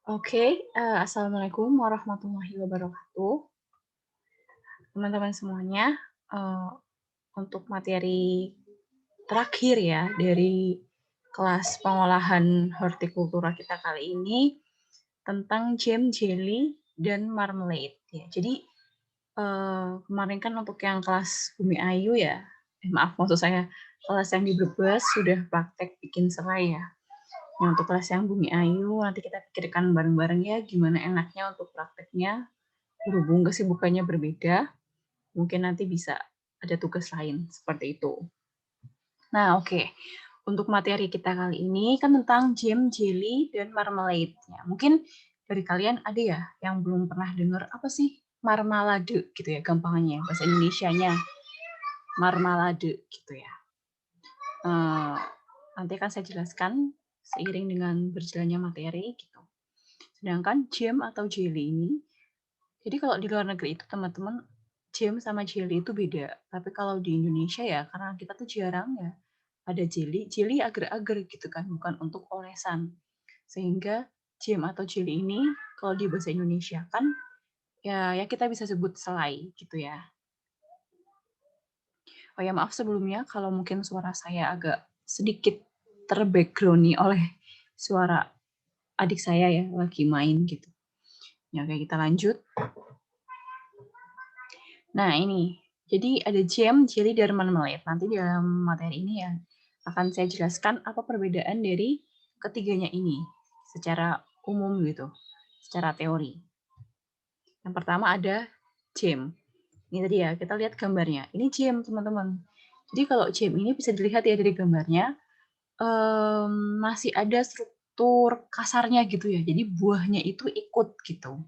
Oke, assalamualaikum warahmatullahi wabarakatuh, teman-teman semuanya. Eee, untuk materi terakhir ya dari kelas pengolahan hortikultura kita kali ini tentang jam, jelly, dan marmalade ya. Jadi, kemarin kan untuk yang kelas Bumi Ayu ya, maaf maksud saya kelas yang di Brebes sudah praktek bikin serai ya. Nah, untuk kelas yang Bumi Ayu nanti kita pikirkan bareng-bareng ya gimana enaknya untuk prakteknya. Berhubung kesibukannya berbeda, mungkin nanti bisa ada tugas lain seperti itu. Nah, oke. Untuk materi kita kali ini kan tentang jam, jelly, dan marmalade. Ya, mungkin dari kalian ada ya yang belum pernah dengar apa sih marmalade gitu ya gampangnya bahasa Indonesianya marmalade gitu ya. Eh, nanti akan saya jelaskan seiring dengan berjalannya materi gitu. Sedangkan jam atau jelly ini, jadi kalau di luar negeri itu teman-teman, jam sama jelly itu beda. Tapi kalau di Indonesia ya, karena kita tuh jarang ya ada jelly, jelly agar-agar gitu kan, bukan untuk olesan. Sehingga jam atau jelly ini kalau di bahasa Indonesia kan ya kita bisa sebut selai gitu ya. Oh ya maaf sebelumnya kalau mungkin suara saya agak sedikit terbackground oleh suara adik saya ya lagi main gitu. Ya oke kita lanjut. Nah, ini. Jadi ada jam, jelly, dan marmalade. Nanti dalam materi ini ya akan saya jelaskan apa perbedaan dari ketiganya ini secara umum gitu, secara teori. Yang pertama ada jam. Ini tadi ya, kita lihat gambarnya. Ini jam, teman-teman. Jadi kalau jam ini bisa dilihat ya dari gambarnya, masih ada struktur kasarnya gitu ya. Jadi buahnya itu ikut gitu.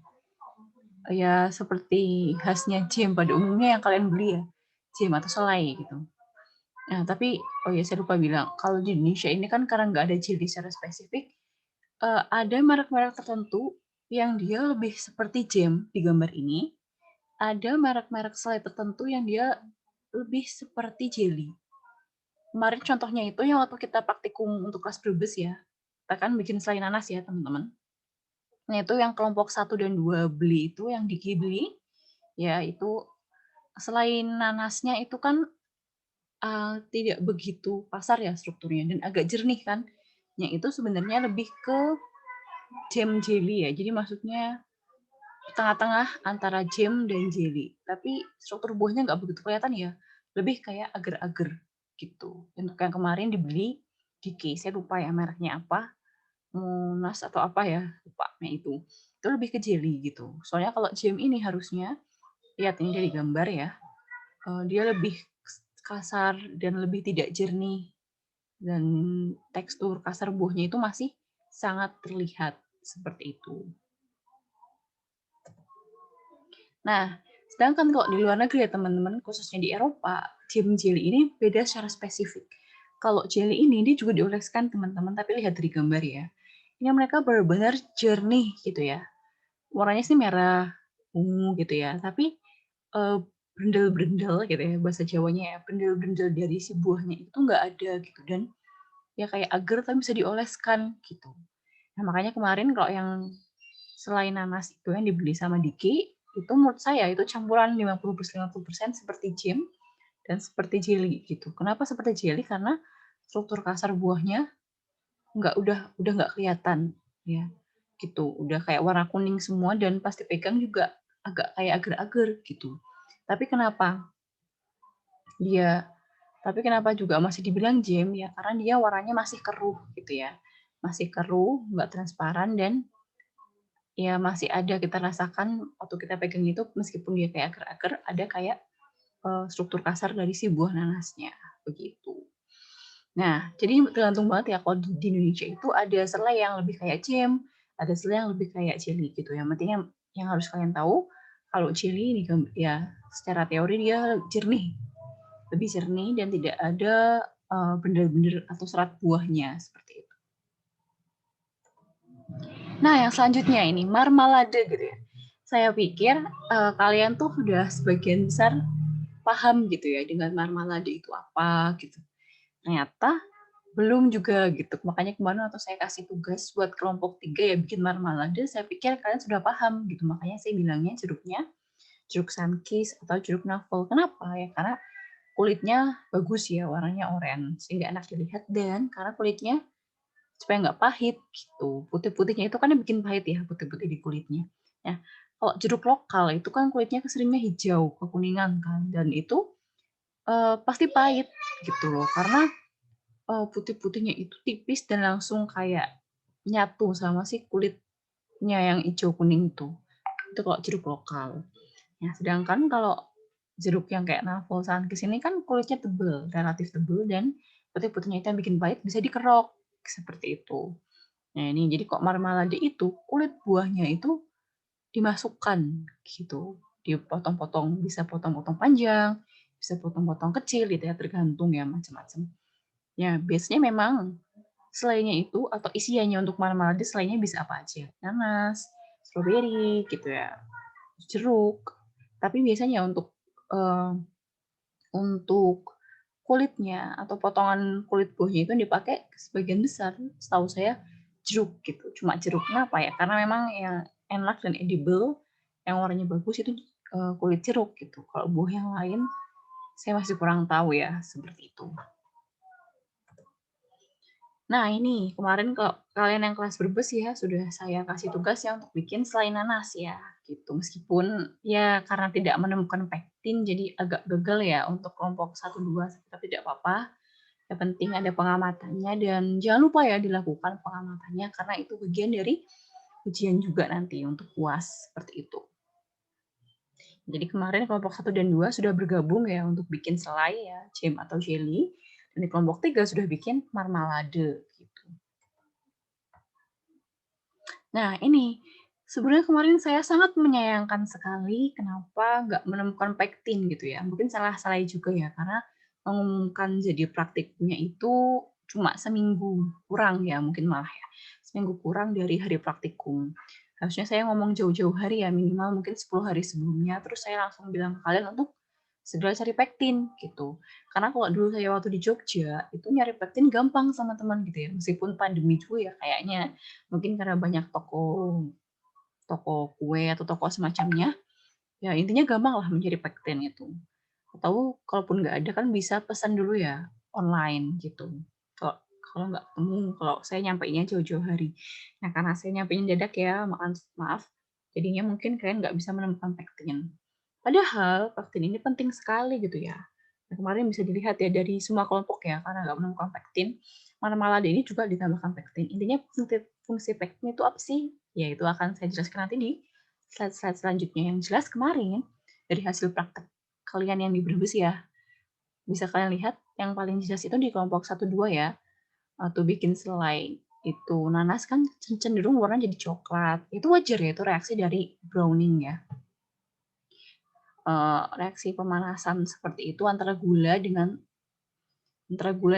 Ya seperti khasnya jam pada umumnya yang kalian beli ya, jam atau selai gitu. Nah tapi oh ya saya lupa bilang, kalau di Indonesia ini kan karena nggak ada jelly secara spesifik, ada merek-merek tertentu yang dia lebih seperti jam di gambar ini, ada merek-merek selai tertentu yang dia lebih seperti jelly. Kemarin contohnya itu yang waktu kita praktikum untuk kelas Brebes ya, kita kan bikin selai nanas ya teman-teman. Nah itu yang kelompok 1 dan 2 beli itu yang di beli, ya itu selain nanasnya itu kan, tidak begitu kasar ya strukturnya dan agak jernih kan, yang itu sebenarnya lebih ke jam jelly ya. Jadi maksudnya tengah-tengah antara jam dan jelly, tapi struktur buahnya nggak begitu kelihatan ya, lebih kayak agar-agar gitu. Untuk yang kemarin dibeli di saya lupa ya mereknya apa, Monas atau apa ya, lupa. Nah itu lebih ke jelly gitu. Soalnya kalau jam ini harusnya, lihat ini dari gambar ya, dia lebih kasar dan lebih tidak jernih dan tekstur kasar buahnya itu masih sangat terlihat seperti itu. Nah, sedangkan kalau di luar negeri ya teman-teman, khususnya di Eropa, jam jelly ini beda secara spesifik. Kalau jelly ini dia juga dioleskan teman-teman, tapi lihat dari gambar ya. Ini mereka benar-benar jernih gitu ya. Warnanya sih merah ungu gitu ya, tapi brendel-brendel gitu ya bahasa Jawanya ya, brendel-brendel dari si buahnya itu nggak ada gitu dan ya kayak agar tapi bisa dioleskan gitu. Nah makanya kemarin kalau yang selain nanas itu yang dibeli sama Diki, itu menurut saya itu campuran 50% seperti jam dan seperti jelly gitu. Kenapa seperti jelly? Karena struktur kasar buahnya udah nggak kelihatan ya gitu. Udah kayak warna kuning semua dan pas dipegang juga agak kayak agar-agar gitu. Tapi kenapa dia tapi kenapa juga masih dibilang jam ya karena dia warnanya masih keruh gitu ya. Masih keruh, nggak transparan dan ya masih ada kita rasakan waktu kita pegang itu meskipun dia kayak agar-agar ada kayak struktur kasar dari si buah nanasnya begitu. Nah, jadi tergantung banget ya kalau di Indonesia itu ada selai yang lebih kayak jam, ada selai yang lebih kayak jelly gitu ya. Pentingnya yang harus kalian tahu kalau jelly ini ya secara teori dia jernih, lebih jernih dan tidak ada benda-benda atau serat buahnya seperti itu. Nah, yang selanjutnya ini marmalade gitu ya. Saya pikir kalian tuh sudah sebagian besar paham gitu ya dengan marmalade itu apa gitu. Ternyata Belum juga gitu, makanya kemarin waktu saya kasih tugas buat kelompok 3 ya bikin marmalade, saya pikir kalian sudah paham gitu, makanya saya bilangnya jeruknya jeruk sunkist atau jeruk navel. Kenapa? Ya karena kulitnya bagus ya, warnanya oranye, sehingga enak dilihat dan karena kulitnya supaya nggak pahit gitu. Putih-putihnya itu kan yang bikin pahit ya, putih-putih di kulitnya. Nah, kalau jeruk lokal itu kan kulitnya seringnya hijau, kekuningan kan, dan itu pasti pahit gitu loh, karena putih-putihnya itu tipis dan langsung kayak nyatu sama si kulitnya yang hijau kuning itu. Itu kalau jeruk lokal. Nah, sedangkan kalau jeruk yang kayak navel sunkist ini kan kulitnya tebel, relatif tebel dan putih-putihnya itu yang bikin pahit bisa dikerok seperti itu. Nah, ini jadi kok marmalade itu kulit buahnya itu dimasukkan gitu, dipotong-potong, bisa potong-potong panjang, bisa potong-potong kecil gitu ya, tergantung ya macam-macam. Ya, biasanya memang selainnya itu atau isiannya untuk marmalade selainnya bisa apa aja? Nanas, stroberi gitu ya, jeruk. Tapi biasanya untuk kulitnya atau potongan kulit buahnya itu dipakai sebagian besar setahu saya jeruk gitu. Cuma jeruk. Kenapa ya? Karena memang yang enak dan edible, yang warnanya bagus itu kulit jeruk gitu. Kalau buah yang lain saya masih kurang tahu ya seperti itu. Nah, ini kemarin kalau kalian yang kelas Brebes ya sudah saya kasih tugas ya untuk bikin selai nanas ya, gitu. Meskipun ya karena tidak menemukan pektin jadi agak gagal ya untuk kelompok 1 2, tapi tidak apa-apa. Yang penting ada pengamatannya dan jangan lupa ya dilakukan pengamatannya karena itu bagian dari ujian juga nanti untuk UAS seperti itu. Jadi kemarin kelompok 1 dan 2 sudah bergabung ya untuk bikin selai ya, jam atau jelly. Dan di kelompok 3 sudah bikin marmalade gitu. Nah, ini sebenarnya kemarin saya sangat menyayangkan sekali kenapa nggak menemukan pektin gitu ya. Mungkin salah saya juga ya, karena mengumumkan jadi praktiknya itu cuma seminggu kurang ya, mungkin malah ya. Seminggu kurang dari hari praktikum. Harusnya saya ngomong jauh-jauh hari ya, minimal mungkin 10 hari sebelumnya, terus saya langsung bilang ke kalian untuk segera cari pektin gitu. Karena kalau dulu saya waktu di Jogja, itu nyari pektin gampang sama teman gitu ya, meskipun pandemi juga ya kayaknya. Mungkin karena banyak toko toko kue atau toko semacamnya, ya intinya gampang lah mencari pektin itu. Atau kalaupun nggak ada kan bisa pesan dulu ya online gitu. Kalau kalau nggak ketemu, kalau saya nyampeinnya jauh-jauh hari. Nah karena saya nyampeinnya dadak ya, maaf. Jadinya mungkin kalian nggak bisa menemukan pektin. Padahal pektin ini penting sekali gitu ya. Nah, kemarin bisa dilihat ya dari semua kelompok ya, karena nggak menemukan pektin, marmalade ini juga ditambahkan pektin. Intinya fungsi pektin itu apa sih? Ya itu akan saya jelaskan nanti di slide-slide selanjutnya. Yang jelas kemarin dari hasil praktek kalian yang di Brebes ya, bisa kalian lihat yang paling jelas itu di kelompok 1 2 ya, atau bikin selai itu nanas kan cenderung warna jadi coklat. Itu wajar ya, itu reaksi dari browning ya. Reaksi pemanasan seperti itu antara gula yang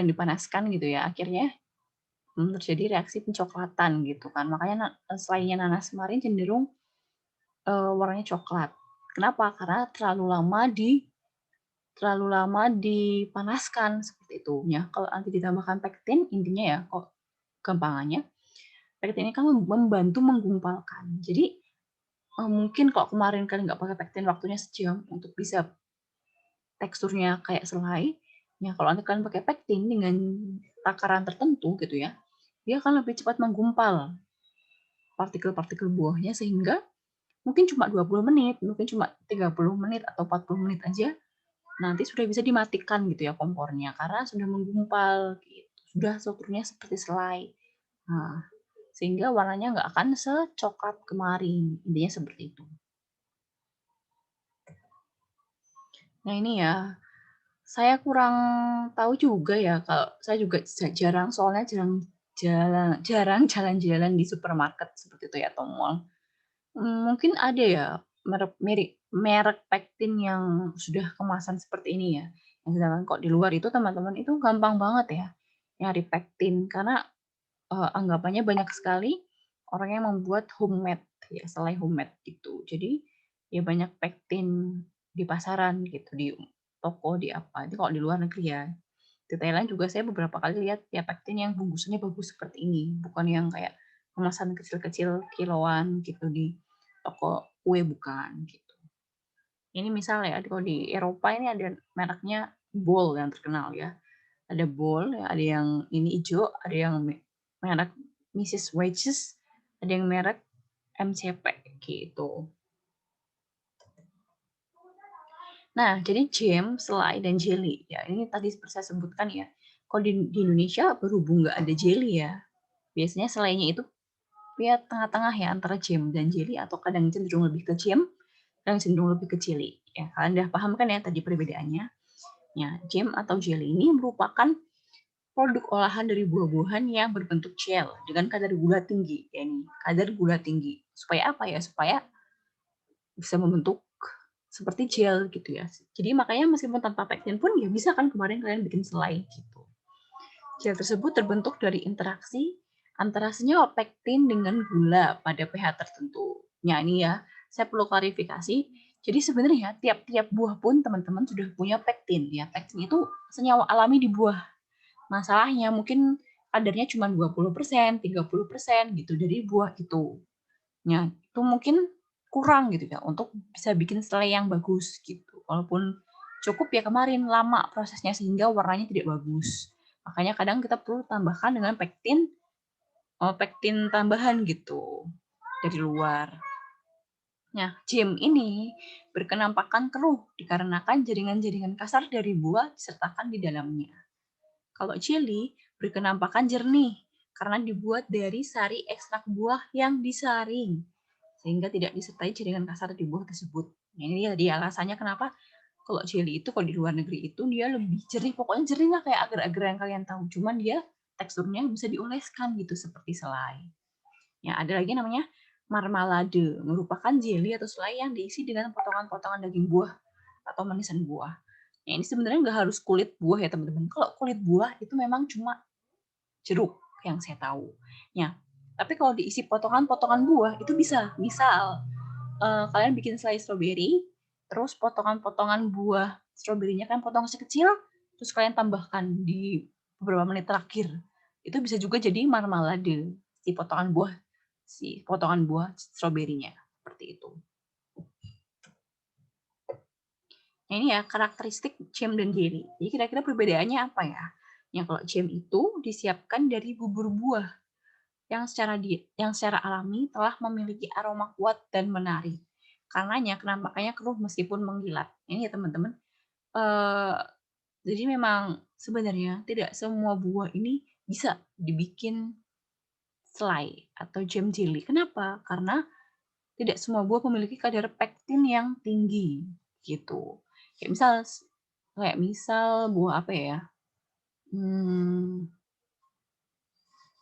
dipanaskan gitu ya, akhirnya terjadi reaksi pencoklatan gitu kan. Makanya selainya nanas kemarin cenderung warnanya coklat. Kenapa? Karena terlalu lama dipanaskan seperti itu. Ya, kalau nanti ditambahkan pektin, intinya ya, kok gampangannya, pektin ini kan membantu menggumpalkan. Jadi mungkin kalau kemarin kalian nggak pakai pektin waktunya sejam untuk bisa teksturnya kayak selai, ya kalau nanti kalian pakai pektin dengan takaran tertentu gitu ya, dia akan lebih cepat menggumpal partikel-partikel buahnya sehingga mungkin cuma 20 menit, mungkin cuma 30 menit atau 40 menit aja nanti sudah bisa dimatikan gitu ya kompornya karena sudah menggumpal gitu. Sudah strukturnya seperti selai. Nah, sehingga warnanya nggak akan secoklat kemarin. Intinya seperti itu. Nah, ini ya, saya kurang tahu juga ya kalau saya juga jarang soalnya jarang jalan-jalan di supermarket seperti itu ya atau mall. Mungkin ada ya merek pektin yang sudah kemasan seperti ini ya. Yang sedangkan kok di luar itu teman-teman itu gampang banget ya nyari pektin karena anggapannya banyak sekali orang yang membuat homemade ya, selai homemade gitu. Jadi ya banyak pektin di pasaran gitu, di toko, di apa. Itu kalau di luar negeri ya. Di Thailand juga saya beberapa kali lihat ya pektin yang bungkusannya bagus seperti ini, bukan yang kayak kemasan kecil-kecil kiloan gitu di toko kue, bukan gitu. Ini misal ya, kalau di Eropa ini ada mereknya Bol yang terkenal ya. Ada Bol, ya, ada yang ini hijau, ada yang merek Mrs. Wedges, ada yang merek MCP gitu. Nah, jadi jam, selai, dan jelly. Ya, ini tadi seperti saya sebutkan ya. Kalau di Indonesia berhubung nggak ada jelly ya, biasanya selainya itu ya tengah-tengah ya antara jam dan jelly atau kadang cenderung lebih ke jam, kadang cenderung lebih ke jelly. Ya, kalian udah paham kan ya tadi perbedaannya? Ya, jam atau jelly ini merupakan produk olahan dari buah-buahan yang berbentuk gel dengan kadar gula tinggi. Ya, ini kadar gula tinggi. Supaya apa ya? Supaya bisa membentuk seperti gel gitu ya. Jadi makanya meskipun tanpa pektin pun ya bisa kan kemarin kalian bikin selai gitu. Gel tersebut terbentuk dari interaksi antara senyawa pektin dengan gula pada pH tertentu. Ya ini ya, saya perlu klarifikasi. Jadi sebenarnya tiap-tiap buah pun teman-teman sudah punya pektin ya. Pektin itu senyawa alami di buah. Masalahnya mungkin kadarnya cuma 20%, 30% gitu dari buah itu. Ya, itu mungkin kurang gitu ya untuk bisa bikin selai yang bagus gitu. Walaupun cukup ya kemarin lama prosesnya sehingga warnanya tidak bagus. Makanya kadang kita perlu tambahkan dengan pektin tambahan gitu dari luar. Nah, jam ini berkenampakan keruh dikarenakan jaringan-jaringan kasar dari buah disertakan di dalamnya. Kalau jelly berkenampakan jernih karena dibuat dari sari ekstrak buah yang disaring sehingga tidak disertai jaringan kasar di buah tersebut. Nah, ini dia alasannya kenapa kalau jelly itu kalau di luar negeri itu dia lebih jernih, pokoknya jernih lah kayak agar-agar yang kalian tahu. Cuman dia teksturnya bisa dioleskan gitu seperti selai. Ya, ada lagi namanya marmalade, merupakan jelly atau selai yang diisi dengan potongan-potongan daging buah atau manisan buah. Ya, ini sebenarnya nggak harus kulit buah ya teman-teman. Kalau kulit buah itu memang cuma jeruk yang saya tahu. Ya, tapi kalau diisi potongan-potongan buah itu bisa. Misal kalian bikin selai stroberi, terus potongan-potongan buah stroberinya kan potong sekecil, terus kalian tambahkan di beberapa menit terakhir. Itu bisa juga jadi marmalade si potongan buah stroberinya seperti itu. Nah, ini ya karakteristik jam dan jelly. Jadi kira-kira perbedaannya apa ya? Yang kalau jam itu disiapkan dari bubur buah yang secara alami telah memiliki aroma kuat dan menarik. Karenanya kenampakannya keruh meskipun mengkilat. Ini ya teman-teman. Eh, jadi memang sebenarnya tidak semua buah ini bisa dibikin selai atau jam jelly. Kenapa? Karena tidak semua buah memiliki kadar pektin yang tinggi gitu. Kayak misal buah apa ya?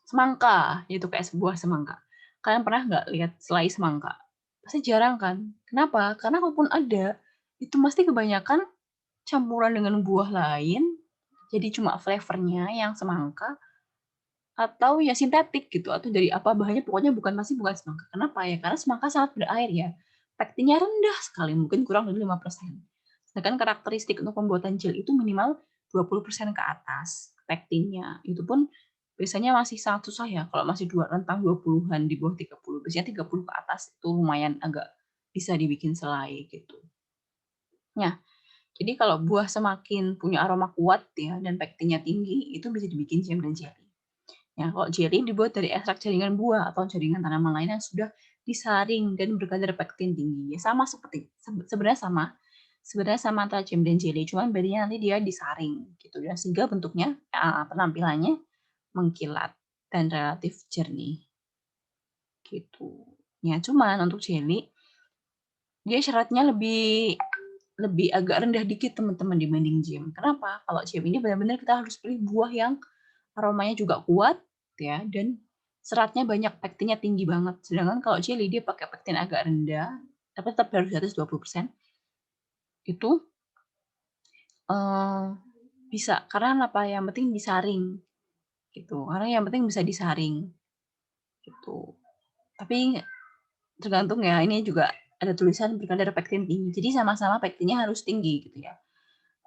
Semangka, itu kayak sebuah semangka. Kalian pernah nggak lihat selai semangka? Pasti jarang kan? Kenapa? Karena kalaupun ada, itu pasti kebanyakan campuran dengan buah lain, jadi cuma flavornya yang semangka, atau ya sintetik gitu, atau dari apa bahannya, pokoknya bukan semangka. Kenapa ya? Karena semangka sangat berair ya. Pektinnya rendah sekali, mungkin kurang dari 5%. Sedangkan karakteristik untuk pembuatan gel itu minimal 20% ke atas pektinnya. Itu pun biasanya masih sangat susah ya, kalau masih rentang 20-an di bawah 30. Biasanya 30 ke atas itu lumayan agak bisa dibikin selai gitu. Nah, jadi kalau buah semakin punya aroma kuat ya dan pektinnya tinggi, itu bisa dibikin jam dan jelly. Ya, kalau jelly dibuat dari ekstrak jaringan buah atau jaringan tanaman lain yang sudah disaring dan berkadar pektin tinggi. Ya, sama seperti sebenarnya sama antara jam dan jelly, cuman bedanya nanti dia disaring gitu ya, sehingga bentuknya penampilannya mengkilat dan relatif jernih gitu. Ya, cuman untuk jelly dia syaratnya lebih lebih agak rendah dikit teman-teman dibanding jam. Kenapa? Kalau jam ini benar-benar kita harus pilih buah yang aromanya juga kuat ya dan seratnya banyak, pektinnya tinggi banget. Sedangkan kalau jelly dia pakai pektin agak rendah, tapi tetap harus di atas 20%. Itu bisa karena apa? Yang penting disaring gitu. Karena yang penting bisa disaring gitu. Tapi tergantung ya, ini juga ada tulisan berkadar pektin tinggi. Jadi sama-sama pektinnya harus tinggi gitu ya.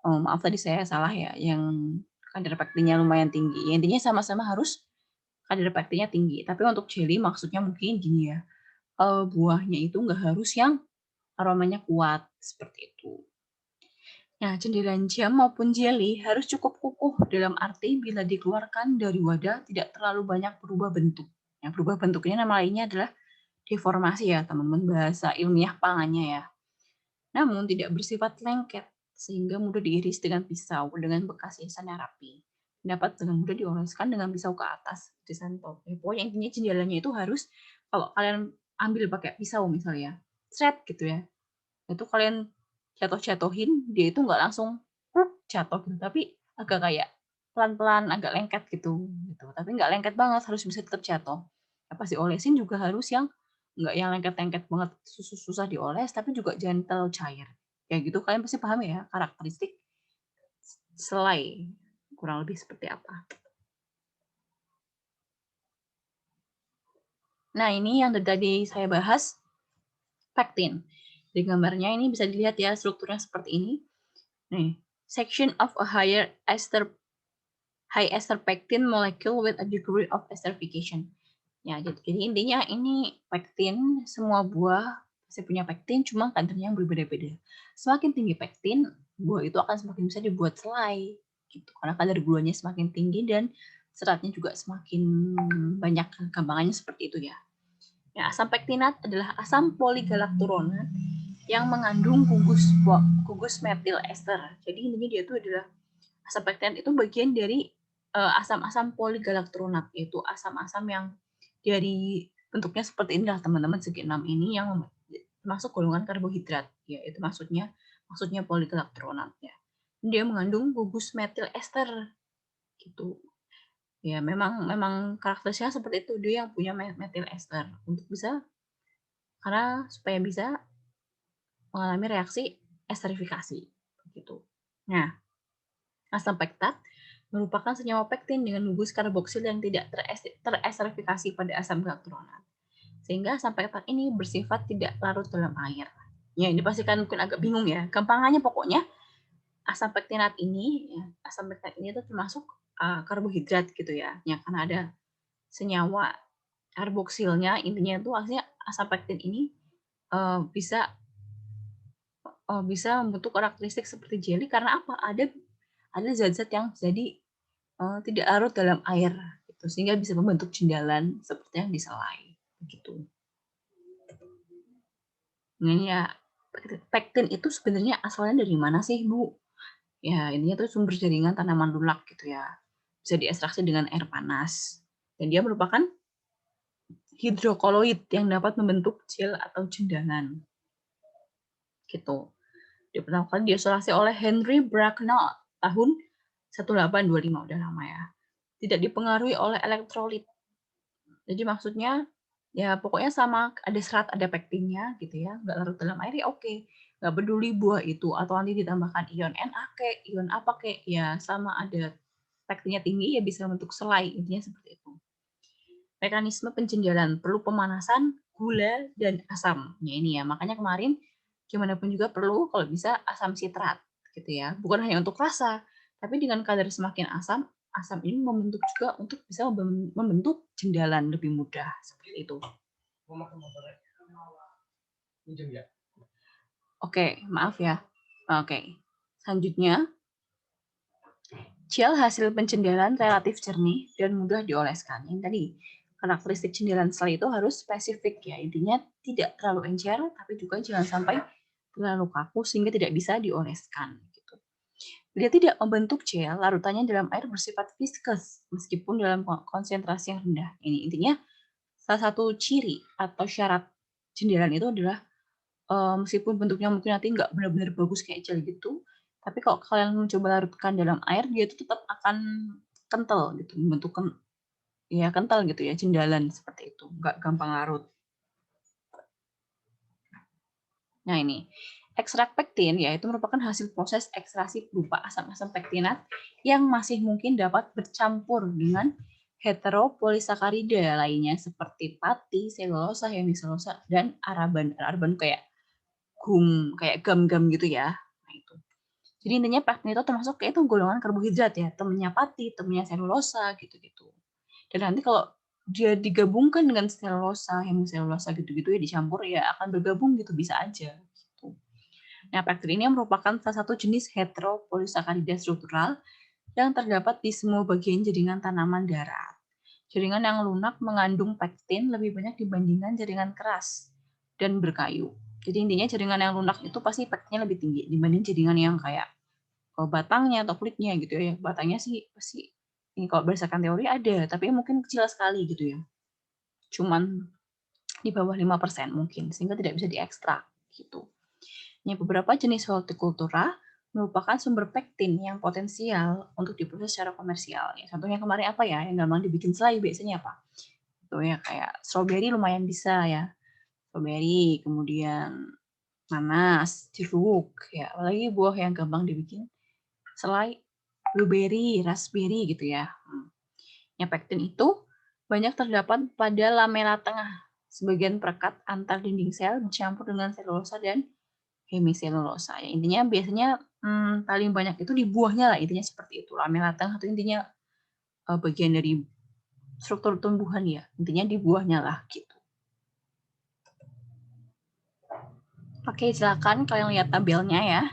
Maaf tadi saya salah ya. Yang kadar pektinnya lumayan tinggi. Intinya sama-sama harus kadar pektinnya tinggi. Tapi untuk jelly maksudnya mungkin gini ya, buahnya itu nggak harus yang aromanya kuat, seperti itu. Nah, cemilan jam maupun jelly harus cukup kukuh dalam arti bila dikeluarkan dari wadah tidak terlalu banyak berubah bentuk. Yang berubah bentuknya nama lainnya adalah deformasi ya, teman-teman, bahasa ilmiah pangannya ya. Namun tidak bersifat lengket sehingga mudah diiris dengan pisau dengan bekas irisan yang rapi. Dapat dengan mudah dioleskan dengan pisau ke atas, irisan top. Pokoknya intinya jendelanya itu harus kalau kalian ambil pakai pisau misalnya, thread gitu ya, itu kalian jatuh-jatuhin, dia itu nggak langsung jatuh gitu, tapi agak kayak pelan-pelan, agak lengket gitu. Tapi nggak lengket banget, harus bisa tetap jatuh. Pas diolesin juga harus yang nggak yang lengket-lengket banget, susah dioles, tapi juga jangan terlalu cair. Kayak gitu kalian pasti paham ya karakteristik selai kurang lebih seperti apa. Nah, ini yang tadi saya bahas, pektin. Di gambarnya ini bisa dilihat ya strukturnya seperti ini. Nih, section of a high ester pectin molecule with a degree of esterification. Ya, jadi intinya ini pektin, semua buah pasti punya pektin, cuma kadarnya yang berbeda-beda. Semakin tinggi pektin, buah itu akan semakin bisa dibuat selai, gitu. Karena kadar gulanya semakin tinggi dan seratnya juga semakin banyak, gampangannya seperti itu ya. Ya, asam pektinat adalah asam poligalakturonat yang mengandung gugus metil ester. Jadi intinya dia itu adalah asam pektinat itu bagian dari asam-asam poligalakturonat, yaitu asam-asam yang dari bentuknya seperti inilah teman-teman, segi 6 ini yang masuk golongan karbohidrat, ya itu maksudnya poligalakturonat ya. Dia mengandung gugus metil ester gitu. Ya memang karakteristiknya seperti itu, dia yang punya metil ester untuk bisa karena supaya bisa mengalami reaksi esterifikasi gitu. Nah, asam pektat merupakan senyawa pektin dengan gugus karboksil yang tidak teresterifikasi pada asam galakturonat. Sehingga asam pektat ini bersifat tidak larut dalam air. Ya, ini pasti kan mungkin agak bingung ya. Gampangannya pokoknya asam pektinat ini, ya, asam pektat ini itu termasuk karbohidrat gitu ya. Ya, karena ada senyawa karboksilnya, intinya itu aslinya asam pektin ini bisa bisa membentuk karakteristik seperti jelly karena apa? Ada zat-zat yang jadi tidak larut dalam air, gitu, sehingga bisa membentuk jendalan seperti yang di selai, begitu. Nah, ya, pektin itu sebenarnya asalnya dari mana sih, Bu? Ya, intinya itu sumber jaringan tanaman lunak gitu ya. Bisa diekstraksi dengan air panas. Dan dia merupakan hidrokoloid yang dapat membentuk gel atau jendalan. Gitu. Dia pertama kali diisolasi oleh Henry Bracknell tahun 1825, udah lama ya. Tidak dipengaruhi oleh elektrolit. Jadi maksudnya ya pokoknya sama ada serat, ada pektinnya gitu ya, nggak larut dalam air ya oke. Nggak peduli buah itu atau nanti ditambahkan ion Na kek, ion apa kek, ya sama ada pektinnya tinggi ya bisa membentuk selai, intinya seperti itu. Mekanisme penjendalan perlu pemanasan, gula, dan asam. Ya ini ya, makanya kemarin gimana pun juga perlu kalau bisa asam sitrat gitu ya. Bukan hanya untuk rasa, tapi dengan kadar semakin asam, asam ini membentuk juga untuk bisa membentuk jendalan lebih mudah seperti itu. Oke, maaf ya. Oke. Selanjutnya, gel hasil penjendalan relatif jernih dan mudah dioleskan. Yang tadi, karakteristik jendalan selai itu harus spesifik ya. Intinya tidak terlalu encer, tapi juga jangan sampai terlalu kaku sehingga tidak bisa dioleskan. Gitu. Dia tidak membentuk gel, larutannya dalam air bersifat viscous meskipun dalam konsentrasi yang rendah. Ini intinya salah satu ciri atau syarat jendalan itu adalah meskipun bentuknya mungkin nanti nggak benar-benar bagus kayak gel gitu, tapi kalau kalian mencoba larutkan dalam air, dia itu tetap akan kental gitu, membentuk ya kental gitu ya, jendalan seperti itu, nggak gampang larut. Nah ini, ekstrak pektin yaitu merupakan hasil proses ekstraksi berupa asam-asam pektinat yang masih mungkin dapat bercampur dengan heteropolisakarida lainnya seperti pati, selulosa, hemiselulosa, dan araban. Araban kayak gum, kayak gam-gam gitu ya. Nah, itu. Jadi intinya pektin itu termasuk kayak itu golongan karbohidrat ya, temennya pati, temennya selulosa gitu-gitu. Dan nanti kalau dia digabungkan dengan selulosa, hemiselulosa gitu-gitu ya dicampur ya akan bergabung gitu bisa aja gitu. Nah, pektin ini merupakan salah satu jenis heteropolisakarida struktural yang terdapat di semua bagian jaringan tanaman darat. Jaringan yang lunak mengandung pektin lebih banyak dibandingkan jaringan keras dan berkayu. Jadi intinya jaringan yang lunak itu pasti pektinnya lebih tinggi dibanding jaringan yang kayak batangnya atau kulitnya gitu ya. Batangnya sih pasti ini kalau berdasarkan teori ada, tapi mungkin kecil sekali gitu ya. Cuman di bawah 5% mungkin, sehingga tidak bisa diekstrak gitu. Ini beberapa jenis hortikultura merupakan sumber pektin yang potensial untuk diproses secara komersial. Ya, contohnya kemarin apa ya, yang gampang dibikin selai biasanya apa? Itu ya kayak strawberry lumayan bisa ya. Strawberry, kemudian nanas, jeruk, ya apalagi buah yang gampang dibikin selai, blueberry, raspberry gitu ya. Yang pektin itu banyak terdapat pada lamela tengah, sebagian perekat antar dinding sel dicampur dengan selulosa dan hemiselulosa. Ya, intinya biasanya paling banyak itu di buahnya lah, intinya seperti itu. Lamela tengah itu intinya bagian dari struktur tumbuhan ya, intinya di buahnya lah gitu. Oke, silakan kalian lihat tabelnya ya.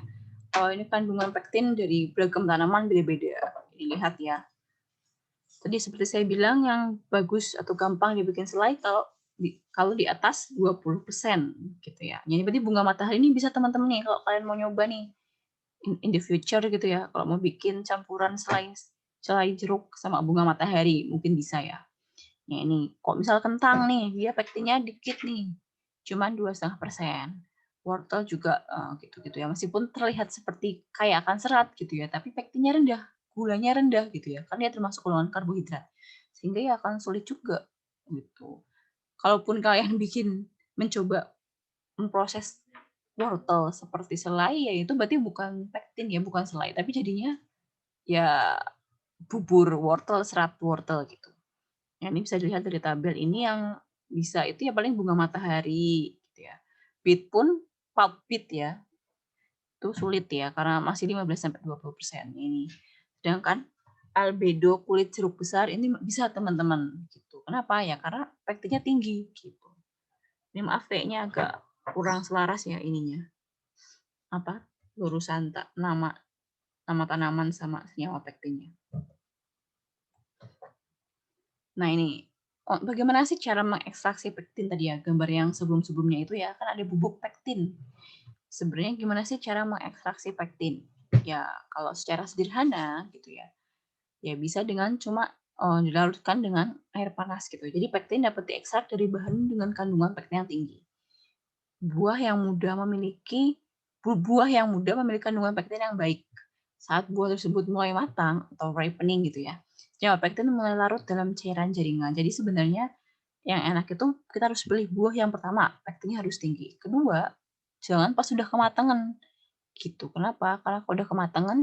Ini kandungan pektin dari beragam tanaman beda-beda. Dilihat ya. Tadi seperti saya bilang yang bagus atau gampang dibikin selai kalau di atas 20% gitu ya. Jadi berarti bunga matahari ini bisa teman-teman nih kalau kalian mau nyoba nih in the future gitu ya. Kalau mau bikin campuran selai jeruk sama bunga matahari mungkin bisa ya. Ya ini kok misal kentang nih dia pektinnya dikit nih. Cuman 2,5%. Wortel juga gitu-gitu ya. Meskipun terlihat seperti kaya akan serat gitu ya, tapi pektinnya rendah, gulanya rendah gitu ya. Kan dia termasuk golongan karbohidrat. Sehingga ya akan sulit juga gitu. Kalaupun kalian mencoba memproses wortel seperti selai ya itu berarti bukan pektin ya, bukan selai, tapi jadinya ya bubur wortel, serat wortel gitu. Ya, ini bisa dilihat dari tabel ini yang bisa itu ya paling bunga matahari gitu ya. Beet pun pulp beet ya, itu sulit ya karena masih 15-20% ini. Sedangkan albedo kulit jeruk besar ini bisa teman-teman gitu. Kenapa ya? Karena pektinnya tinggi gitu. Ini maaf kayaknya agak kurang selaras ya ininya. Apa? Lurusan nama tanaman sama senyawa pektinnya. Nah ini, bagaimana sih cara mengekstraksi pektin tadi ya? Gambar yang sebelum-sebelumnya itu ya, kan ada bubuk pektin. Sebenarnya gimana sih cara mengekstraksi pektin? Ya, kalau secara sederhana gitu ya, ya bisa dengan cuma dilarutkan dengan air panas gitu. Jadi pektin dapat diekstrak dari bahan dengan kandungan pektin yang tinggi. Buah yang muda memiliki kandungan pektin yang baik. Saat buah tersebut mulai matang atau ripening gitu ya, senyawa pektin mulai larut dalam cairan jaringan. Jadi sebenarnya yang enak itu kita harus pilih buah yang pertama, pektinnya harus tinggi. Kedua, jangan pas sudah kematangan gitu. Kenapa? Karena kalau udah kematangan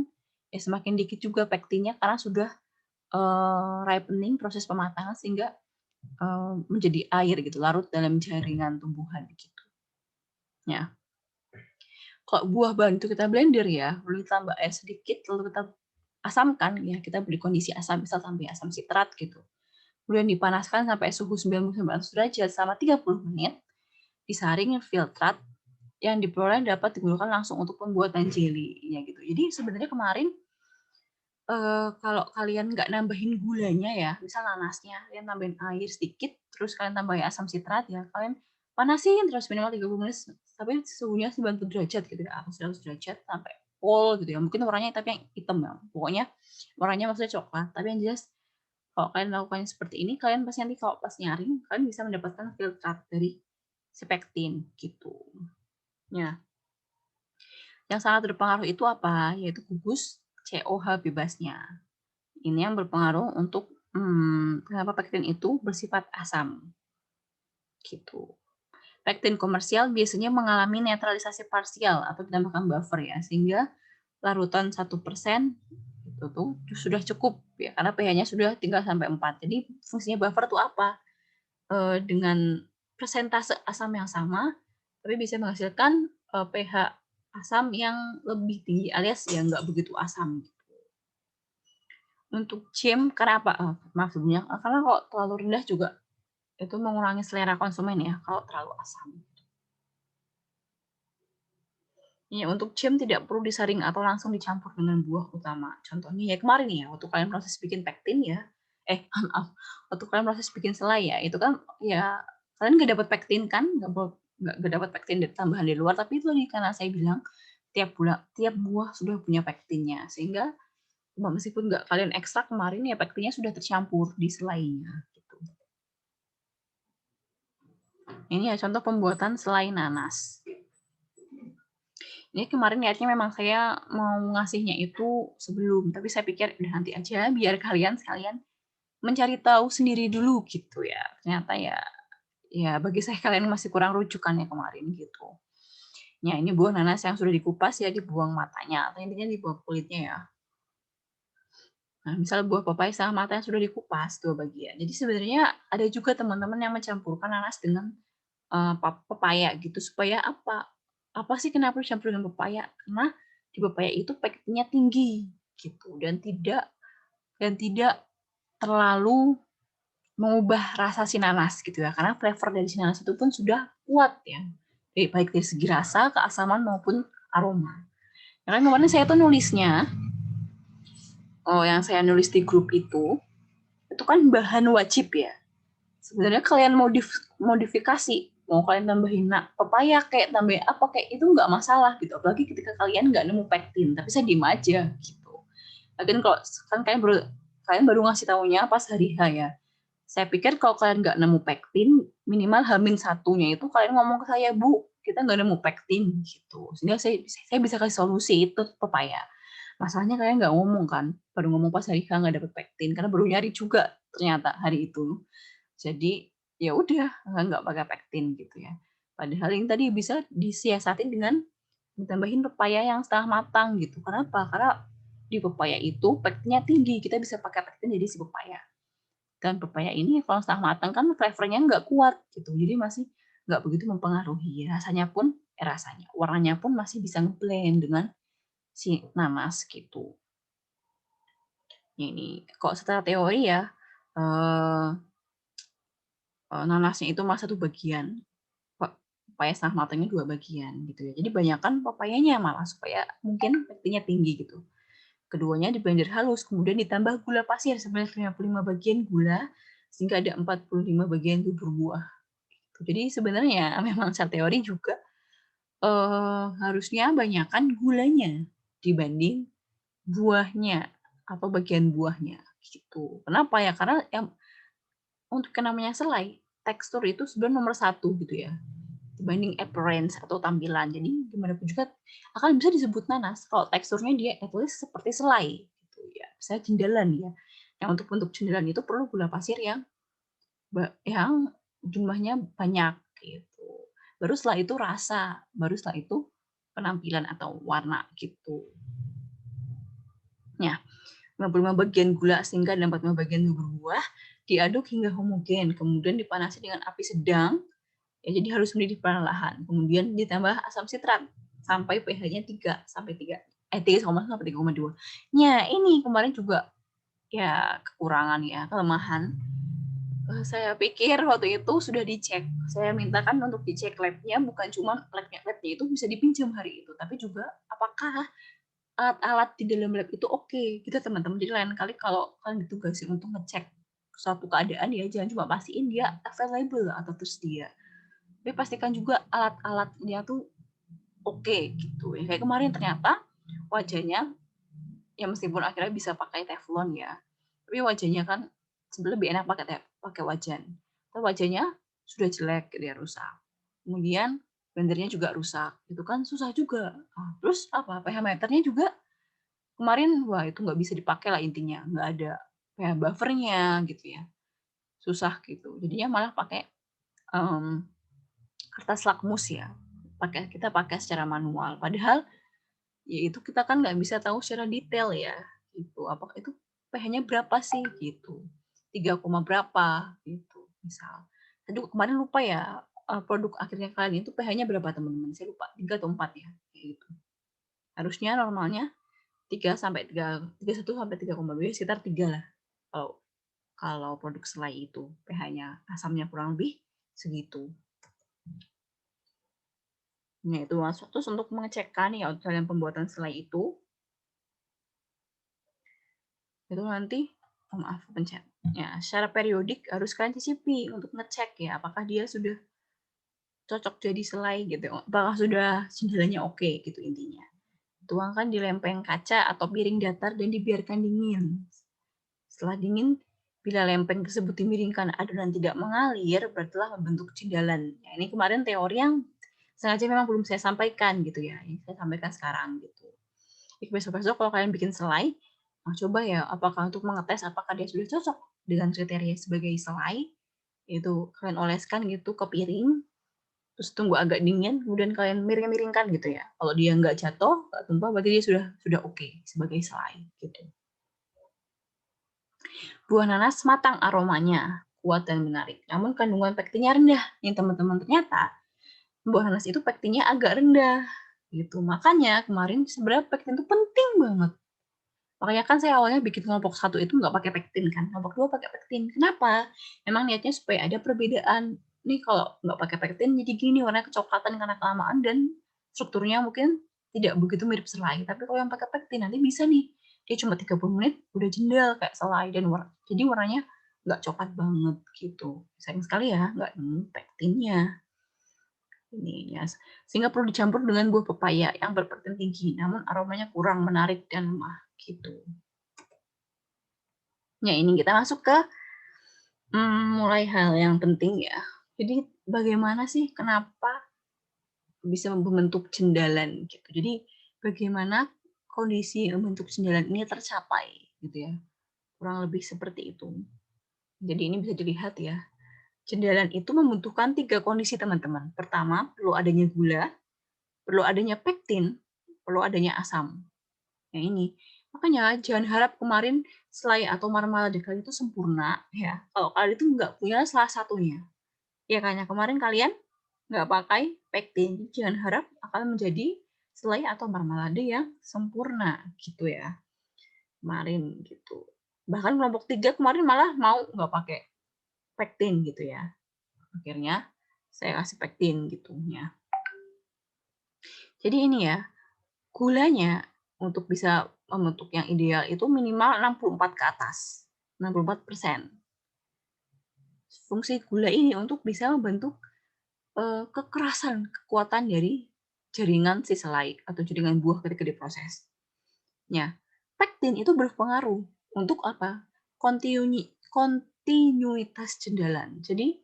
ya semakin dikit juga pektinnya karena sudah ripening proses pematangan sehingga menjadi air gitu, larut dalam jaringan tumbuhan gitu. Ya. Kalau buah bantu kita blender ya, lalu tambah air sedikit, lalu kita asamkan ya, kita beri kondisi asam misal sampai asam sitrat gitu. Kemudian dipanaskan sampai suhu 90-100 derajat selama 30 menit, disaring filtrat yang diperoleh dapat digunakan langsung untuk pembuatan jelly ya gitu. Jadi sebenarnya kemarin kalau kalian nggak nambahin gulanya ya, misal nanasnya, kalian tambahin air sedikit, terus kalian tambahin asam sitrat ya, kalian panasin terus minimal 30 menit, tapi suhunya 90 derajat gitu ya, 100 derajat sampai full gitu ya. Mungkin warnanya tapi yang hitam ya. Pokoknya warnanya maksudnya coklat, tapi yang jelas kalau kalian lakukan seperti ini, kalian pasti nanti kalau pas nyaring, kalian bisa mendapatkan filtrat dari si pektin gitu. Ya. Yang sangat berpengaruh itu apa? Yaitu gugus COH bebasnya. Ini yang berpengaruh untuk kenapa pektin itu bersifat asam. Gitu. Pektin komersial biasanya mengalami netralisasi parsial atau ditambahkan buffer ya, sehingga larutan 1% itu tuh sudah cukup ya karena pH-nya sudah tinggal sampai 4. Jadi fungsinya buffer itu apa? Dengan persentase asam yang sama tapi bisa menghasilkan pH asam yang lebih tinggi alias ya nggak begitu asam. Untuk CIM karena apa? Maaf sebelumnya, karena kalau terlalu rendah juga itu mengurangi selera konsumen ya kalau terlalu asam. Ya, untuk CIM tidak perlu disaring atau langsung dicampur dengan buah utama. Contohnya ya kemarin ya, waktu kalian proses bikin pektin ya, maaf, waktu kalian proses bikin selai ya, itu kan ya kalian nggak dapat pektin kan, nggak dapat pektin dari tambahan di luar, tapi itu tadi karena saya bilang tiap buah sudah punya pektinnya, sehingga meskipun nggak kalian ekstrak kemarin ya pektinnya sudah tercampur di selainya. Gitu. Ini ya contoh pembuatan selai nanas. Ini kemarin niatnya memang saya mau ngasihnya itu sebelum, tapi saya pikir udah nanti aja biar kalian sekalian mencari tahu sendiri dulu gitu ya. Ternyata ya bagi saya kalian masih kurang rujukan ya kemarin gitu. Ya ini buah nanas yang sudah dikupas ya dibuang matanya, atau intinya dibuang kulitnya ya. Nah, misal buah papai sama mata yang sudah dikupas dua bagian. Jadi sebenarnya ada juga teman-teman yang mencampurkan nanas dengan pepaya gitu supaya apa? Apa sih kenapa dicampur dengan pepaya? Karena di pepaya itu pektinnya tinggi gitu dan tidak terlalu mengubah rasa si nanas gitu ya. Karena flavor dari si nanas itu pun sudah kuat ya. Baik dari segi rasa, keasaman maupun aroma. Karena kemarin saya tuh nulisnya, yang saya nulis di grup itu kan bahan wajib ya. Sebenarnya kalian modifikasi, mau kalian tambahin pepaya kayak tambahin apa kayak itu nggak masalah gitu, apalagi ketika kalian nggak nemu pektin, tapi saya diem aja gitu. Lagian kalau kan kalian baru ngasih taunya pas hari H ya, saya pikir kalau kalian nggak nemu pektin minimal Hamin satunya itu kalian ngomong ke saya, Bu kita nggak nemu pektin gitu, sehingga saya bisa kasih solusi itu pepaya. Masalahnya kalian nggak ngomong kan, baru ngomong pas hari H nggak dapet pektin karena baru nyari juga ternyata hari itu. Jadi ya udah nggak pakai pektin gitu ya. Padahal yang tadi bisa disiasatin dengan ditambahin pepaya yang setengah matang gitu. Kenapa? Karena di pepaya itu pektinnya tinggi, kita bisa pakai pektin jadi si pepaya. Dan pepaya ini kalau setengah matang kan flavornya nggak kuat gitu, jadi masih nggak begitu mempengaruhi. Rasanya, warnanya pun masih bisa ngeblend dengan si nanas gitu. Ini kok setelah teori ya, nanasnya itu masa satu bagian, pepaya setengah matangnya dua bagian gitu ya. Jadi banyakkan papayanya malah supaya mungkin pektinnya tinggi gitu. Keduanya di blender halus, kemudian ditambah gula pasir sebanyak 55 bagian gula sehingga ada 45 bagian bubur buah. Jadi sebenarnya memang secara teori juga harusnya banyakkan gulanya dibanding buahnya atau bagian buahnya gitu. Kenapa ya? Karena yang untuk yang namanya selai, tekstur itu sebenarnya nomor satu gitu ya dibanding appearance atau tampilan. Jadi gimana pun juga akan bisa disebut nanas kalau teksturnya dia at least seperti selai gitu ya. Misalnya jendelan ya. Yang untuk bentuk jendelan itu perlu gula pasir yang jumlahnya banyak gitu. Baru setelah itu rasa, baru setelah itu penampilan atau warna gitu. Ya, 55 bagian gula sehingga ada 45 bagian bubur buah diaduk hingga homogen, kemudian dipanasi dengan api sedang. Ya, jadi harus mendidih perlahan. Kemudian ditambah asam sitrat sampai pH-nya 3 sampai 3,1 sampai 3,2. Ya, ini kemarin juga ya kekurangan ya, kelemahan. Saya pikir waktu itu sudah dicek. Saya mintakan untuk dicek labnya, bukan cuma labnya itu bisa dipinjam hari itu, tapi juga apakah alat-alat di dalam lab itu oke gitu teman-teman. Jadi lain kali kalau kalian ditugasin untuk ngecek suatu keadaan ya jangan cuma pastiin dia available atau tersedia. Tapi pastikan juga alat-alatnya tuh oke gitu. Ya, kayak kemarin ternyata wajahnya ya meskipun akhirnya bisa pakai teflon ya, tapi wajahnya kan sebenarnya lebih enak pakai wajan. Tapi wajahnya sudah jelek, dia rusak. Kemudian blendernya juga rusak, itu kan susah juga. Terus apa? pH meternya juga kemarin wah itu nggak bisa dipakai lah intinya, nggak ada pH buffernya gitu ya, susah gitu. Jadinya malah pakai kertas lakmus ya, kita pakai secara manual. Padahal ya itu kita kan nggak bisa tahu secara detail ya gitu apakah itu pH-nya berapa sih gitu 3, berapa gitu misal. Tadi kemarin lupa ya produk akhirnya kalian itu pH-nya berapa teman-teman, saya lupa 3 atau 4 ya gitu. Harusnya normalnya 3 sampai 31 sampai 3,2 sekitar 3 lah. Kalau kalau produk selai itu pH-nya asamnya kurang lebih segitu. Nah, itu masuk terus untuk mengecekkan ya dalam pembuatan selai itu nanti maaf pencet. Ya, secara periodik harus kalian cicipi untuk ngecek ya apakah dia sudah cocok jadi selai gitu. Apakah sudah jendelanya oke gitu intinya. Tuangkan di lempeng kaca atau piring datar dan dibiarkan dingin. Setelah dingin, bila lempeng tersebut dimiringkan adonan tidak mengalir, berarti telah membentuk cindalan. Ya, ini kemarin teori yang sengaja memang belum saya sampaikan gitu ya. Ini saya sampaikan sekarang gitu. Jadi besok-besok kalau kalian bikin selai, coba ya apakah untuk mengetes apakah dia sudah cocok dengan kriteria sebagai selai, itu kalian oleskan gitu ke piring, terus tunggu agak dingin, kemudian kalian miring-miringkan gitu ya. Kalau dia nggak jatuh, nggak tumpah, berarti dia sudah oke sebagai selai gitu. Buah nanas matang aromanya, kuat dan menarik. Namun kandungan pektinnya rendah. Nih teman-teman, ternyata buah nanas itu pektinnya agak rendah. Gitu. Makanya kemarin sebenarnya pektin itu penting banget. Makanya kan saya awalnya bikin kelompok 1 itu nggak pakai pektin kan, kelompok 2 pakai pektin. Kenapa? Memang niatnya supaya ada perbedaan. Nih kalau nggak pakai pektin jadi gini warnanya kecoklatan karena kelamaan dan strukturnya mungkin tidak begitu mirip selai. Tapi kalau yang pakai pektin nanti bisa nih, dia cuma 30 menit udah jendel kayak selai dan jadi warnanya nggak coklat banget gitu. Sayang sekali ya nggak nemu pektinnya. Ini ya. Sehingga perlu dicampur dengan buah pepaya yang berpektin tinggi, namun aromanya kurang menarik dan lemah gitu. Ya, ini kita masuk ke mulai hal yang penting ya. Jadi bagaimana sih kenapa bisa membentuk cendalan gitu. Jadi bagaimana kondisi membentuk cendalan ini tercapai gitu ya. Kurang lebih seperti itu. Jadi ini bisa dilihat ya. Cendalan itu membutuhkan 3 kondisi teman-teman. Pertama, perlu adanya gula, perlu adanya pektin, perlu adanya asam. Nah ini, makanya jangan harap kemarin selai atau marmalade kalian itu sempurna ya. Kalau kalian itu nggak punya salah satunya, ya kayaknya kemarin kalian nggak pakai pektin, jangan harap akan menjadi selai atau marmalade yang sempurna gitu ya. Kemarin gitu. Bahkan kelompok 3 kemarin malah mau nggak pakai pektin gitu ya. Akhirnya saya kasih pektin gitu ya. Jadi ini ya, gulanya untuk bisa membentuk yang ideal itu minimal 64 ke atas. 64%. Fungsi gula ini untuk bisa membentuk kekerasan, kekuatan dari jaringan si selai atau jaringan buah ketika diproses. Ya, pektin itu berpengaruh untuk apa? Kontinuitas cendalan. Jadi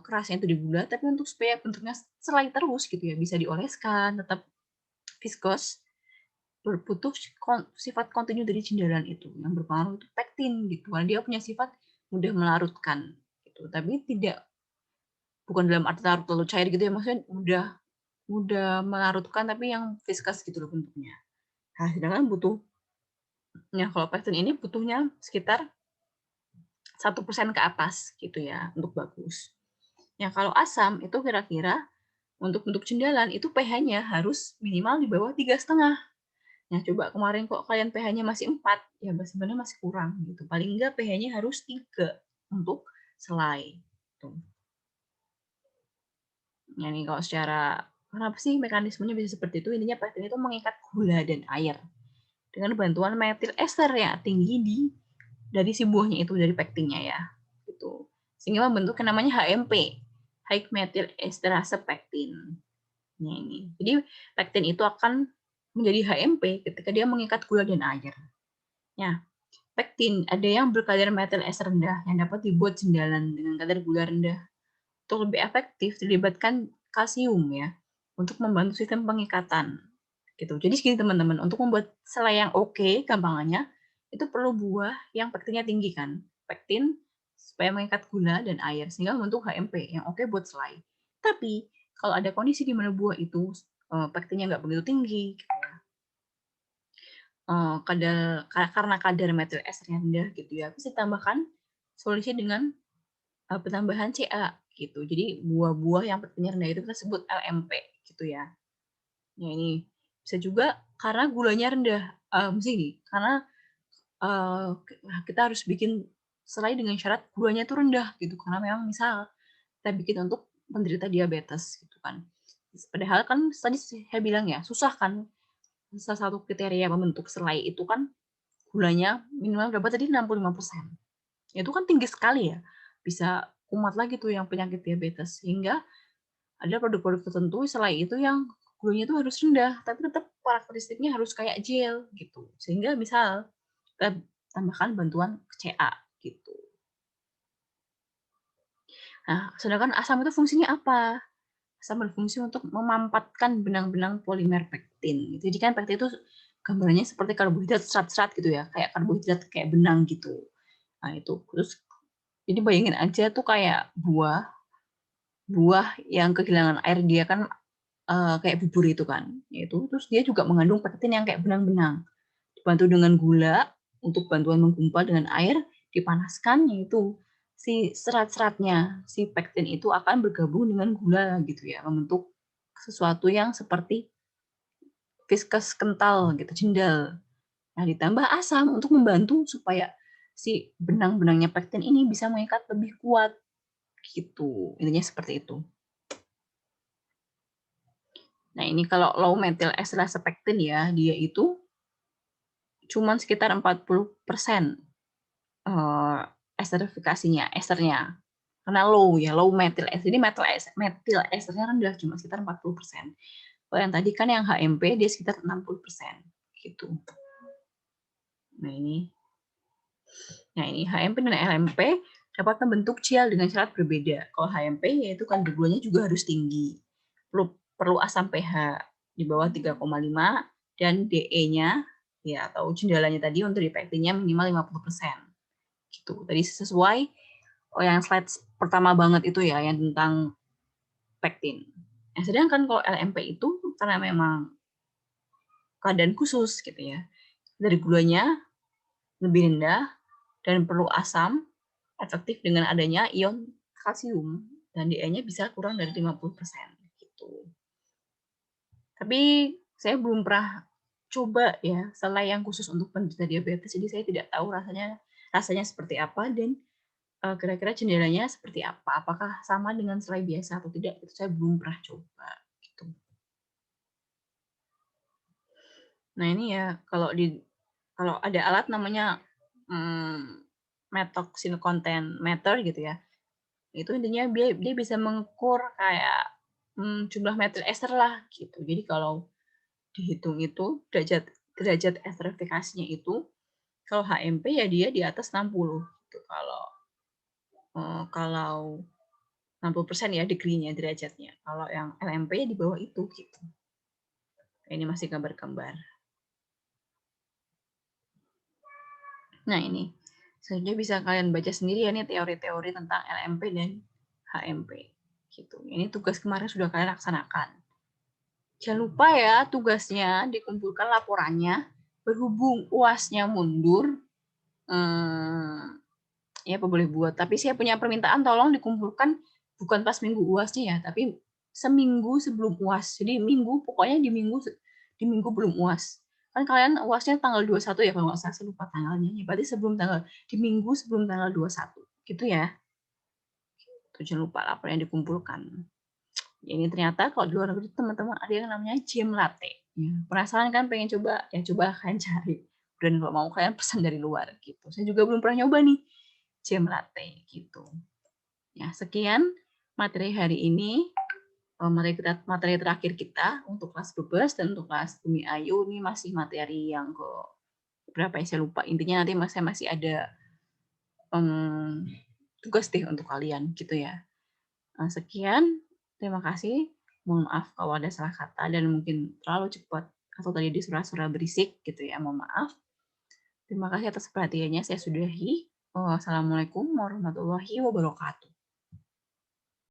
kerasnya itu di gula, tapi untuk supaya bentuknya selai terus gitu ya, bisa dioleskan, tetap viskos, butuh sifat kontinu dari cendalan itu. Yang berpengaruh itu pektin gitu. Karena dia punya sifat mudah melarutkan gitu. Tapi bukan dalam arti larut lalu cair gitu ya, maksudnya mudah melarutkan tapi yang viskas gitu loh bentuknya. Nah, sedangkan kalau pektin ini butuhnya sekitar 1% ke atas gitu ya untuk bagus. Ya kalau asam itu kira-kira untuk cendalan itu pH-nya harus minimal di bawah 3,5. Nah, coba kemarin kok kalian pH-nya masih 4, ya sebenarnya masih kurang gitu. Paling enggak pH-nya harus 3 untuk selai. Tuh. Nah, ini kalau secara kenapa sih mekanismenya bisa seperti itu? Intinya pektin itu mengikat gula dan air dengan bantuan metil ester yang tinggi dari si buahnya itu, dari pektinnya ya. Gitu. Sehingga membentuk yang namanya HMP, high methyl esterase pektin. Nah, ini. Jadi pektin itu akan menjadi HMP ketika dia mengikat gula dan air. Ya, pektin ada yang berkadar metil ester rendah yang dapat dibuat cendalan dengan kadar gula rendah. Untuk lebih efektif dilibatkan kalsium ya untuk membantu sistem pengikatan gitu. Jadi segini teman-teman, untuk membuat selai yang oke, gampangannya itu perlu buah yang pektinnya tinggi kan. Pektin supaya mengikat gula dan air sehingga membentuk HMP yang oke buat selai. Tapi kalau ada kondisi di mana buah itu pektinnya nggak begitu tinggi, gitu ya, karena kadar metil esternya rendah gitu ya, bisa ditambahkan solusi dengan penambahan Ca gitu. Jadi buah-buah yang pektinnya rendah itu kita sebut LMP gitu ya. Ya ini Bisa juga karena gulanya rendah, maksudnya gini, karena, eee, kita harus bikin selai dengan syarat gulanya itu rendah gitu, karena memang misal kita bikin untuk penderita diabetes gitu kan. Padahal kan tadi saya bilang ya, susah kan, salah satu kriteria membentuk selai itu kan gulanya minimal berapa tadi, 65%. Itu kan tinggi sekali ya, bisa kumat lagi tuh yang penyakit diabetes, sehingga ada produk-produk tertentu selai itu yang gulanya itu harus rendah, tapi tetap karakteristiknya harus kayak gel gitu. Sehingga misal kita tambahkan bantuan CA gitu. Nah, sedangkan asam itu fungsinya apa? Asam berfungsi untuk memampatkan benang-benang polimer pektin. Jadi kan pektin itu gambarannya seperti karbohidrat serat-serat gitu ya, kayak karbohidrat kayak benang gitu. Nah itu, terus jadi bayangin aja tuh kayak buah buah yang kehilangan air dia kan, kayak bubur itu kan, itu terus dia juga mengandung pektin yang kayak benang-benang. Dibantu dengan gula untuk bantuan menggumpal dengan air, dipanaskan, yaitu si serat-seratnya, si pektin itu akan bergabung dengan gula gitu ya, membentuk sesuatu yang seperti viscous kental gitu, jendal. Nah, ditambah asam untuk membantu supaya si benang-benangnya pektin ini bisa mengikat lebih kuat gitu. Intinya seperti itu. Nah, ini kalau low methyl esterase pektin ya, dia itu cuman sekitar 40% esterifikasinya, esternya. Karena low ya, low methyl ester. Jadi methyl esternya rendah, cuma sekitar 40%. Kalau yang tadi kan yang HMP dia sekitar 60% gitu. Nah, ini HMP dan LMP dapat membentuk gel dengan syarat berbeda. Kalau HMP yaitu kandungan gulanya juga harus tinggi. Perlu asam pH di bawah 3,5 dan DE-nya ya atau jendalanya tadi untuk di pektinnya minimal 50%. Gitu. Tadi sesuai yang slide pertama banget itu ya yang tentang pektin. Nah, sedangkan kalau LMP itu karena memang keadaan khusus gitu ya. Dari gulanya lebih rendah dan perlu asam, efektif dengan adanya ion kalsium dan DE-nya bisa kurang dari 50% gitu. Tapi saya belum pernah coba ya selai yang khusus untuk penderita diabetes, jadi saya tidak tahu rasanya seperti apa dan kira-kira jendelanya seperti apa. Apakah sama dengan selai biasa atau tidak? Itu saya belum pernah coba gitu. Nah, ini ya kalau ada alat namanya methoxy content meter gitu ya. Itu intinya dia bisa mengukur kayak jumlah metil ester lah gitu. Jadi kalau dihitung itu derajat derajat esterifikasinya itu kalau HMP ya dia di atas 60 gitu. Kalau 60% ya degree-nya derajatnya. Kalau yang LMP ya di bawah itu gitu. Ini masih gambar-gambar. Nah, ini sebenarnya bisa kalian baca sendiri ya, ini teori-teori tentang LMP dan HMP gitu. Ini tugas kemarin sudah kalian laksanakan. Jangan lupa ya tugasnya dikumpulkan laporannya. Berhubung UASnya mundur, ya apa boleh buat. Tapi saya punya permintaan tolong dikumpulkan bukan pas minggu UASnya ya, tapi seminggu sebelum UAS. Jadi pokoknya di minggu belum UAS. Kan kalian UASnya tanggal 21 ya kalau nggak salah, saya lupa tanggalnya. Ya, berarti di minggu sebelum tanggal 21. Gitu ya. Tuh, jangan lupa laporan yang dikumpulkan. Ini ternyata kalau di luar negeri teman-teman ada yang namanya gem latte. Ya, penasaran kan pengen coba? Ya coba kalian cari. Dan kalau mau kalian pesan dari luar gitu. Saya juga belum pernah nyoba nih gem latte gitu. Ya, sekian materi hari ini. Materi terakhir kita untuk kelas bebas dan untuk kelas Bumi Ayu ini masih materi yang ke berapa ya saya lupa. Intinya nanti saya masih ada tugas deh untuk kalian gitu ya. Sekian, terima kasih. Mohon maaf kalau ada salah kata dan mungkin terlalu cepat atau tadi di suara-suara berisik gitu ya, mohon maaf. Terima kasih atas perhatiannya, saya sudahi. Wassalamualaikum warahmatullahi wabarakatuh.